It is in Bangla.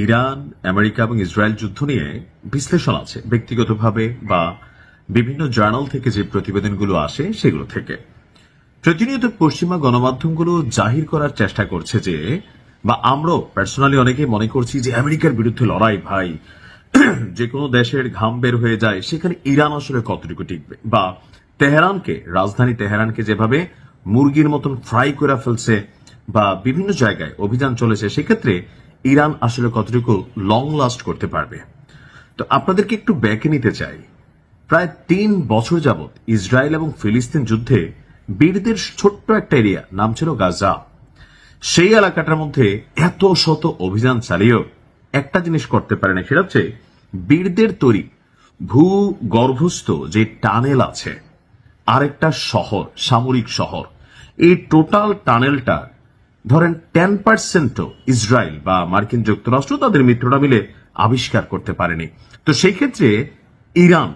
ইরান, আমেরিকা এবং ইসরায়েল যুদ্ধ নিয়ে বিশ্লেষণ আছে ব্যক্তিগতভাবে বা বিভিন্ন জার্নাল থেকে যে প্রতিবেদনগুলো আসে সেগুলো থেকে। প্রতিনিয়ত পশ্চিমা গণমাধ্যমগুলো জাহির করার চেষ্টা করছে যে, বা আমরাও পার্সোনালি অনেকে মনে করছি যে আমেরিকার বিরুদ্ধে লড়াই ভাই, যে কোনো দেশের ঘাম বের হয়ে যায়, সেখানে ইরান আসলে কতটুকু টিকবে, বা রাজধানী তেহরানকে যেভাবে মুরগির মতন ফ্রাই করে ফেলছে বা বিভিন্ন জায়গায় অভিযান চলেছে, সেক্ষেত্রে ইরান আসলে কতটুকু লং লাস্ট করতে পারবে। তো আপনাদেরকে একটু ব্যাকে নিতে চাই। প্রায় 3 বছর যাবৎ ইসরায়েল এবং ফিলিস্তিন যুদ্ধে বীরদের ছোট্ট একটা এরিয়া, নাম ছিল গাজা, সেই এলাকাটার মধ্যে এত শত অভিযান চালিয়েও একটা জিনিস করতে পারে না, সেটা হচ্ছে বীরদের তৈরি ভূগর্ভস্থ যে টানেল আছে, আরেকটা শহর, সামরিক শহর, এই টোটাল টানেলটা ধরেন 10% ইসরায়েল বা মার্কিন যুক্তরাষ্ট্র তাদের মিত্ররা মিলে আবিষ্কার করতে পারেনি। তো সেই ক্ষেত্রে ইরান